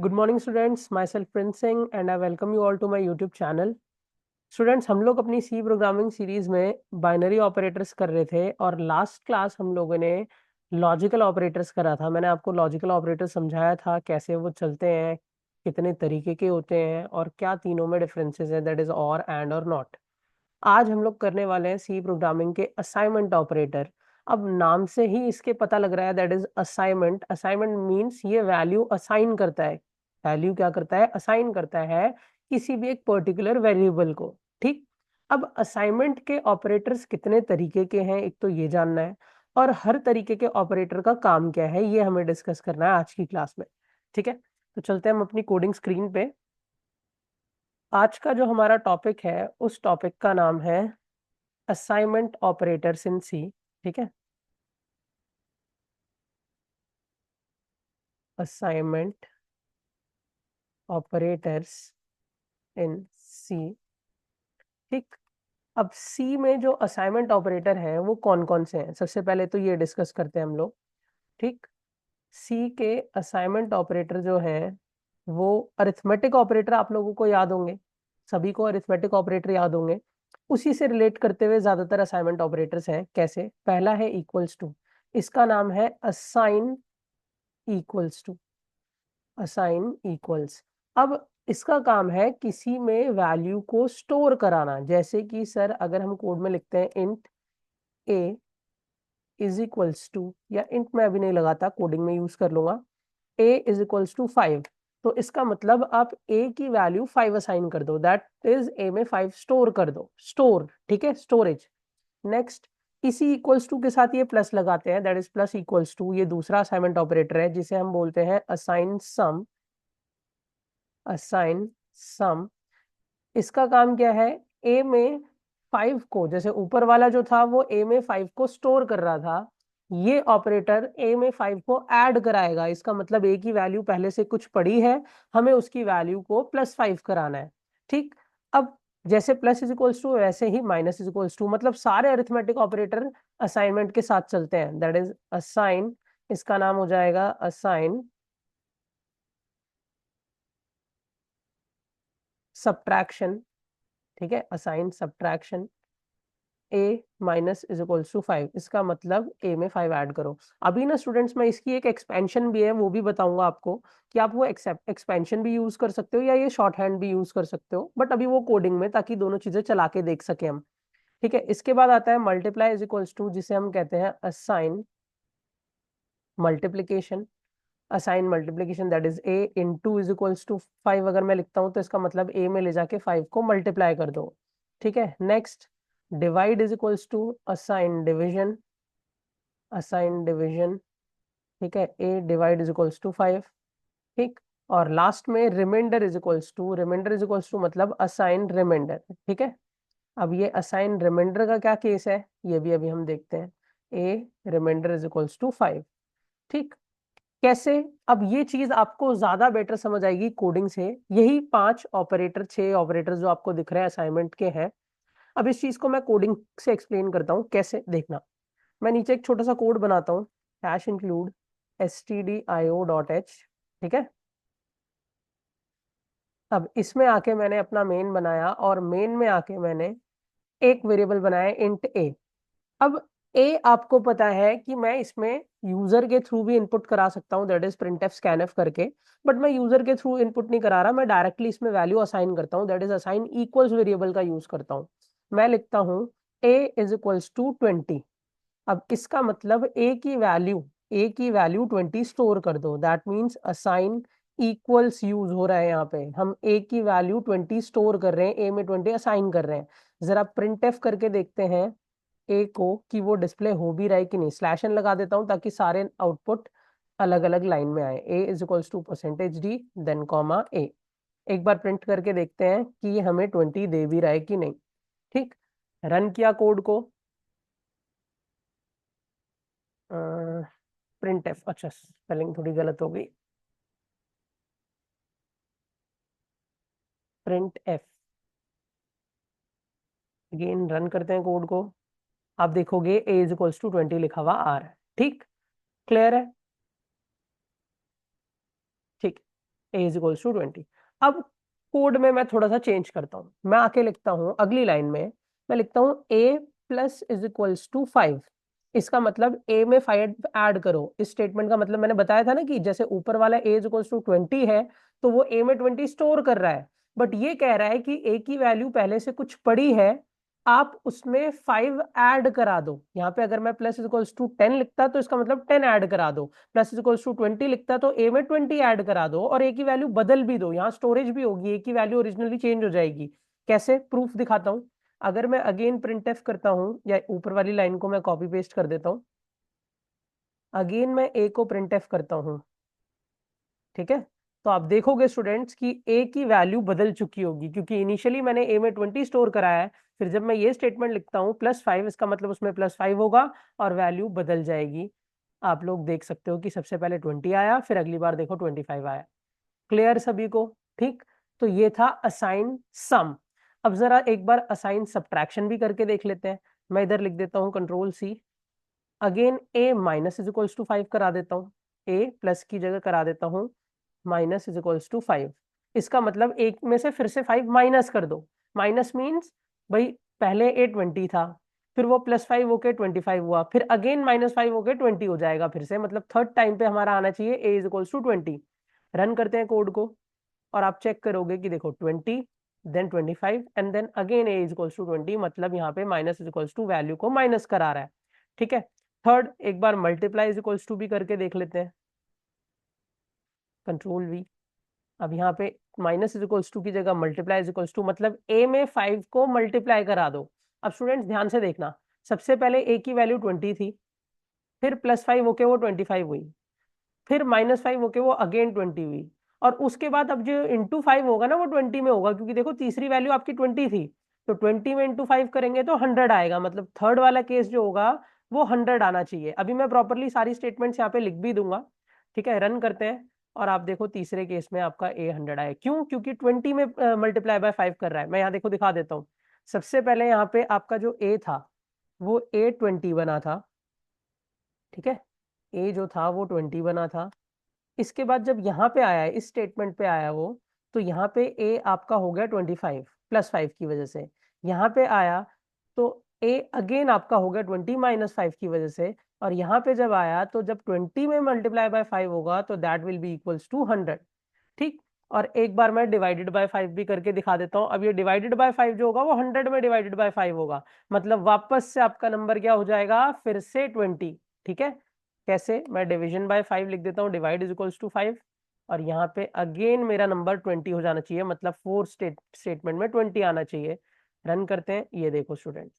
Good morning students, myself Prince Singh and I welcome you all to my YouTube channel. Students, हम लोग अपनी C programming series में binary operators कर रहे थे और लास्ट क्लास हम लोगों ने लॉजिकल ऑपरेटर्स करा था। मैंने आपको लॉजिकल ऑपरेटर समझाया था कैसे वो चलते हैं, कितने तरीके के होते हैं और क्या तीनों में डिफरेंसेस है, दैट इज और एंड और नॉट। आज हम लोग करने वाले हैं सी प्रोग्रामिंग के असाइनमेंट ऑपरेटर। अब नाम से ही इसके पता लग रहा है that is assignment. Assignment means ये वैल्यू असाइन करता है। वैल्यू क्या करता है? असाइन करता है किसी भी एक पर्टिकुलर वेरिएबल को। ठीक। अब असाइनमेंट के ऑपरेटर्स कितने तरीके के हैं, एक तो ये जानना है, और हर तरीके के ऑपरेटर का काम क्या है ये हमें डिस्कस करना है आज की क्लास में। ठीक है, तो चलते हैं हम अपनी कोडिंग स्क्रीन पे। आज का जो हमारा टॉपिक है उस टॉपिक का नाम है असाइनमेंट ऑपरेटर्स इन सी। ठीक है, असाइनमेंट ऑपरेटर्स इन सी। ठीक। अब सी में जो असाइनमेंट ऑपरेटर है वो कौन कौन से हैं, सबसे पहले तो ये डिस्कस करते हैं हम लोग। ठीक। सी के असाइनमेंट ऑपरेटर जो है वो अरिथमेटिक ऑपरेटर आप लोगों को याद होंगे, सभी को अरिथमेटिक ऑपरेटर याद होंगे। उसी से रिलेट करते हुए ज्यादातर असाइनमेंट ऑपरेटर्स हैं। कैसे? पहला है इक्वल्स टू, इसका नाम है assign equals to. Assign equals. अब इसका काम है किसी में वैल्यू को स्टोर कराना। जैसे कि सर अगर हम कोड में लिखते हैं int a is equals to, या इंट में अभी नहीं लगाता, कोडिंग में यूज कर लूंगा, ए इज इक्वल्स टू 5, तो इसका मतलब आप ए की वैल्यू 5 असाइन कर दो, दैट इज ए में 5 स्टोर कर दो। स्टोर, ठीक है, स्टोरेज। नेक्स्ट, इसी इक्वल्स टू के साथ ये प्लस लगाते हैं, that is plus equals to. ये दूसरा असाइनमेंट ऑपरेटर है जिसे हम बोलते हैं असाइन सम। असाइन सम, इसका काम क्या है? ए में 5 को, जैसे ऊपर वाला जो था वो ए में 5 को स्टोर कर रहा था, ये ऑपरेटर ए में 5 को ऐड कराएगा। इसका मतलब ए की वैल्यू पहले से कुछ पड़ी है, हमें उसकी वैल्यू को +5 कराना है। ठीक। अब जैसे प्लस इज इक्वल्स टू वैसे ही माइनस इज इक्वल्स टू, मतलब सारे अरिथमेटिक ऑपरेटर असाइनमेंट के साथ चलते हैं, दैट इज असाइन। इसका नाम हो जाएगा असाइन सब्ट्रैक्शन। ठीक है, assign subtraction a minus is equals to 5, इसका मतलब ए में 5 ऐड करो। अभी ना स्टूडेंट्स, मैं इसकी एक एक्सपेंशन भी है वो भी बताऊंगा आपको कि आप वो एक्सपेंशन भी यूज कर सकते हो या ये शॉर्ट हैंड भी यूज कर सकते हो, बट अभी वो कोडिंग में, ताकि दोनों चीजें चला के देख सके हम। ठीक है, इसके बाद आता है मल्टीप्लाई इज इक्वल्स टू, जिसे हम कहते हैं assign multiplication. Assign multiplication, that is a into is equals to 5 अगर मैं लिखता हूं तो इसका मतलब ए में ले जाके 5 को मल्टीप्लाई कर दो। ठीक है, next, divide is equals to assign division. Assign division, ठीक है, a divide is equals to 5। ठीक। और लास्ट में remainder is equals to, remainder is equals to मतलब असाइन रिमाइंडर। ठीक है, अब ये असाइन रिमाइंडर का क्या केस है ये भी अभी हम देखते हैं। ए रिमाइंडर इज इक्वल्स टू 5। ठीक। कैसे? अब ये चीज आपको ज्यादा बेटर समझ आएगी कोडिंग से। यही 5 ऑपरेटर, 6 ऑपरेटर जो आपको दिख रहे हैं असाइनमेंट के हैं। अब इस चीज को मैं कोडिंग से एक्सप्लेन करता हूँ कैसे, देखना। मैं नीचे एक छोटा सा कोड बनाता हूँ, हैश इंक्लूड stdio.h। ठीक है, अब इसमें आके मैंने अपना मेन बनाया और मेन में आके मैंने एक वेरिएबल बनाया इंट ए। अब ए आपको पता है कि मैं इसमें यूजर के थ्रू भी इनपुट करा सकता हूँ, दैट इज printf scanf करके, बट मैं यूजर के थ्रू इनपुट नहीं करा रहा, मैं डायरेक्टली इसमें वैल्यू असाइन करता हूँ, that is assign equals variable का यूज करता हूँ। मैं लिखता हूँ a इज इक्वल्स टू 20। अब इसका मतलब ए की वैल्यू 20 स्टोर कर दो, that means assign equals use हो रहा है। यहाँ पे हम ए की वैल्यू 20 स्टोर कर रहे हैं, ए में 20 असाइन कर रहे हैं। जरा प्रिंट एफ करके देखते हैं ए को कि वो डिस्प्ले हो भी रहा है कि नहीं। स्लैश एन लगा देता हूँ ताकि सारे आउटपुट अलग अलग लाइन में आए। A is equals to percentage D then comma A. एक बार प्रिंट करके देखते हैं कि ये हमें 20 दे भी रहा है कि नहीं। ठीक। रन किया कोड को, प्रिंट एफ, अच्छा स्पेलिंग थोड़ी गलत हो गई, प्रिंट एफ। अगेन रन करते हैं कोड को। आप देखोगे ए इज इक्वल्स टू 20 लिखा हुआ आ रहा है। ठीक, क्लियर है? ठीक। ए इज इक्वल्स टू 20। अब कोड में मैं थोड़ा सा चेंज करता हूँ, मैं आके लिखता हूँ अगली लाइन में, मैं लिखता हूँ ए प्लस इज इक्वल्स टू 5। इसका मतलब ए में 5 ऐड करो। इस स्टेटमेंट का मतलब मैंने बताया था ना कि जैसे ऊपर वाला ए इज इक्वल्स टू 20 है, तो वो ए में 20 स्टोर कर रहा है, बट ये कह रहा है कि ए की वैल्यू पहले से कुछ पड़ी है, आप उसमें 5 ऐड करा दो। यहाँ पे अगर मैं प्लस इक्वल्स टू 10 लिखता तो इसका मतलब 10 ऐड करा दो, प्लस इक्वल्स टू 20 लिखता तो ए में 20 ऐड करा दो, और ए की वैल्यू बदल भी दो, यहाँ स्टोरेज भी होगी, ए की वैल्यू ओरिजिनली चेंज हो जाएगी। कैसे? प्रूफ दिखाता हूँ। अगर मैं अगेन प्रिंटफ करता हूँ, या ऊपर वाली लाइन को मैं कॉपी पेस्ट कर देता हूँ, अगेन मैं ए को प्रिंटफ करता हूँ, ठीक है, तो आप देखोगे स्टूडेंट्स कि ए की वैल्यू बदल चुकी होगी, क्योंकि इनिशियली मैंने ए में 20 स्टोर कराया है, फिर जब मैं ये स्टेटमेंट लिखता हूँ +5, इसका मतलब उसमें +5 होगा और वैल्यू बदल जाएगी। आप लोग देख सकते हो कि सबसे पहले 20 आया, फिर अगली बार देखो 25 आया। क्लियर सभी को? ठीक, तो ये था असाइन सम। अब जरा एक बार असाइन सब्ट्रैक्शन भी करके देख लेते हैं। मैं इधर लिख देता हूँ Ctrl+C, again a minus is equals to 5 करा देता हूँ, ए प्लस की जगह करा देता हूँ माइनस इज इक्वल्स टू 5। इसका मतलब एक में से फिर से 5 माइनस कर दो। माइनस मीन्स भाई पहले ए 20 था, फिर वो +5 होके 25 हुआ, फिर अगेन -5 होके 20 हो जाएगा फिर से, मतलब थर्ड टाइम पे हमारा आना चाहिए ए इज इक्वल्स टू 20। रन करते हैं कोड को, और आप चेक करोगे कि देखो 20 then 25 and then again a is equals to 20, मतलब यहाँ पे minus is equals to value को माइनस करा रहा है। ठीक है, थर्ड एक बार मल्टीप्लाई इज इक्वल्स टू भी करके देख लेते हैं, Ctrl+V। अब यहाँ पे माइनस इज इक्वल्स टू की जगह मल्टीप्लाई इज इक्वल्स टू, मतलब ए में 5 को मल्टीप्लाई करा दो। अब स्टूडेंट्स ध्यान से देखना, सबसे पहले ए की वैल्यू 20 थी, फिर +5 होके वो 25 हुई, फिर -5 होके वो अगेन 20 हुई, और उसके बाद अब जो इंटू 5 होगा ना वो 20 में होगा, क्योंकि देखो तीसरी वैल्यू आपकी 20 थी, तो 20 में इंटू 5 करेंगे तो 100 आएगा, मतलब थर्ड वाला केस जो होगा वो 100 आना चाहिए। अभी मैं प्रॉपरली सारी स्टेटमेंट्स यहाँ पे लिख भी दूंगा, ठीक है। रन करते हैं, और आप देखो तीसरे केस में आपका ए 100 आए, क्यों? क्योंकि 20 में मल्टीप्लाई बाय 5 कर रहा है। मैं यहाँ देखो दिखा देता हूँ। सबसे पहले यहाँ पे आपका जो ए था वो ए 20 बना था, ठीक है, ए जो था वो 20 बना था। इसके बाद जब यहाँ पे आया है, इस स्टेटमेंट पे आया वो, तो यहाँ पे ए आपका हो गया 25 +5 की वजह से। यहाँ पे आया तो ए अगेन आपका हो गया 20 -5 की वजह से, और यहाँ पे जब आया तो जब 20 में मल्टीप्लाई बाय 5 होगा तो that will be equals to 100। ठीक, और एक बार मैं डिवाइडेड बाय 5 भी करके दिखा देता हूँ। अब ये डिवाइडेड बाय 5 जो होगा वो 100 में डिवाइडेड बाय 5 होगा, मतलब वापस से आपका नंबर क्या हो जाएगा, फिर से 20। ठीक है, कैसे? मैं डिवीजन बाय 5 लिख देता हूँ, डिवाइड इज इक्वल्स टू 5, और यहाँ पे अगेन मेरा नंबर 20 हो जाना चाहिए, मतलब फोर्थ स्टेटमेंट में 20 आना चाहिए। रन करते हैं, ये देखो स्टूडेंट,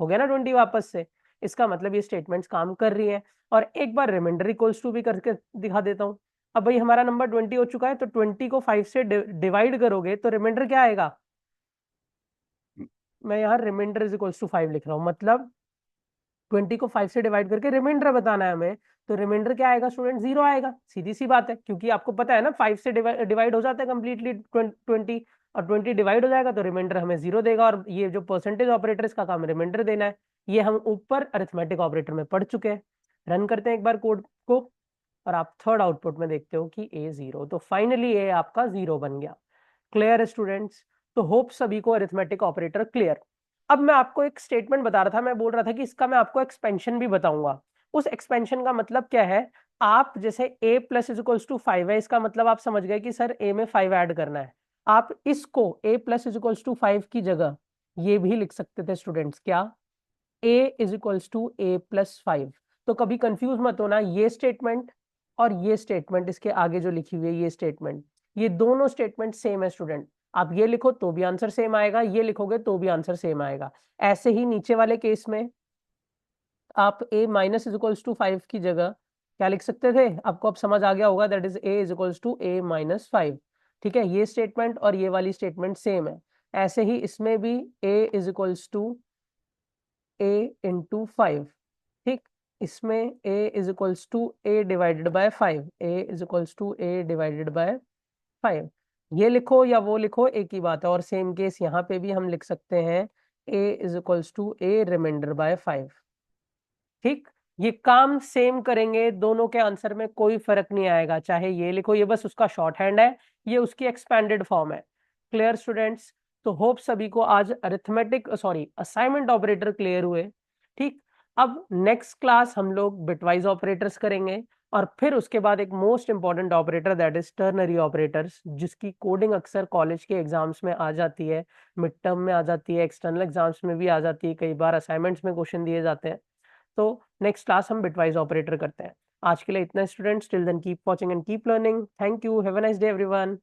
हो गया ना 20 वापस से। इसका मतलब ये स्टेटमेंट्स काम कर रही है। और एक बार रिमाइंडर इक्वल्स टू भी करके दिखा देता हूँ। अब भाई हमारा नंबर 20 हो चुका है, तो 20 को 5 से डिवाइड करोगे तो रिमाइंडर क्या आएगा? मैं यहाँ रिमाइंडर इज इक्वल्स टू 5 लिख रहा हूँ, मतलब 20 को 5 से डिवाइड करके रिमाइंडर बताना है हमें, तो रिमाइंडर क्या आएगा स्टूडेंट? 0 आएगा। सीधी सी बात है, क्योंकि आपको पता है ना 5 से डिवाइड हो जाता है कंप्लीटली 20, और 20 डिवाइड हो जाएगा तो रिमाइंडर हमें 0 देगा, और ये जो परसेंटेज ऑपरेटर इसका काम रिमाइंडर देना है। ये हम ऊपर अरिथमेटिक ऑपरेटर में पढ़ चुके हैं। रन करते हैं एक बार कोड को, और आप थर्ड आउटपुट में देखते हो कि ए 0, तो फाइनली ए आपका 0 बन गया। क्लियर है स्टूडेंट्स? तो होप सभी को अरिथमेटिक ऑपरेटर क्लियर। अब मैं आपको एक स्टेटमेंट बता रहा था, मैं बोल रहा था कि इसका मैं आपको एक्सपेंशन भी बताऊंगा। उस एक्सपेंशन का मतलब क्या है? आप जैसे a plus is equals to 5 है, इसका मतलब आप समझ गए कि सर a में 5 ऐड करना है। आप इसको a plus is equals to 5 की जगह ये भी लिख सकते थे स्टूडेंट्स, क्या? a is equals to a plus 5। तो कभी कंफ्यूज मत होना, ये स्टेटमेंट और ये स्टेटमेंट, इसके आगे जो लिखी हुई है ये स्टेटमेंट, ये दोनों स्टेटमेंट सेम है स्टूडेंट। आप ये लिखो तो भी आंसर सेम आएगा, ये लिखोगे तो भी आंसर सेम आएगा। ऐसे ही नीचे वाले केस में आप a minus is equals to 5 की जगह क्या लिख सकते थे? आपको अब समझ आ गया होगा, that is a is equals to a minus 5। ठीक है, ये स्टेटमेंट और ये वाली स्टेटमेंट सेम है। ऐसे ही इसमें भी a is equals to a into 5। ठीक, इसमें a is equals to a divided by 5, a is equals to a divided by 5। ये लिखो या वो लिखो एक ही बात है, और सेम केस यहाँ पे भी हम लिख सकते हैं a is equals to a remainder by 5। ठीक, ये काम सेम करेंगे, दोनों के आंसर में कोई फर्क नहीं आएगा, चाहे ये लिखो, ये बस उसका शॉर्ट हैंड है, ये उसकी एक्सपेंडेड फॉर्म है। Clear students? तो होप सभी को आज arithmetic sorry assignment operator clear हुए। ठीक, अब नेक्स्ट क्लास हम लोग बिटवाइज ऑपरेटर्स करेंगे, और फिर उसके बाद एक most important operator that is ternary operators, जिसकी कोडिंग अक्सर कॉलेज के एग्जाम्स में आ जाती है, मिड टर्म में आ जाती है, एक्सटर्नल एग्जाम्स में भी आ जाती है, कई बार असाइनमेंट्स में क्वेश्चन दिए जाते हैं। तो नेक्स्ट क्लास हम बिटवाइज ऑपरेटर करते हैं। आज के लिए इतना students, till then keep watching and keep learning. Thank you, have a nice day everyone.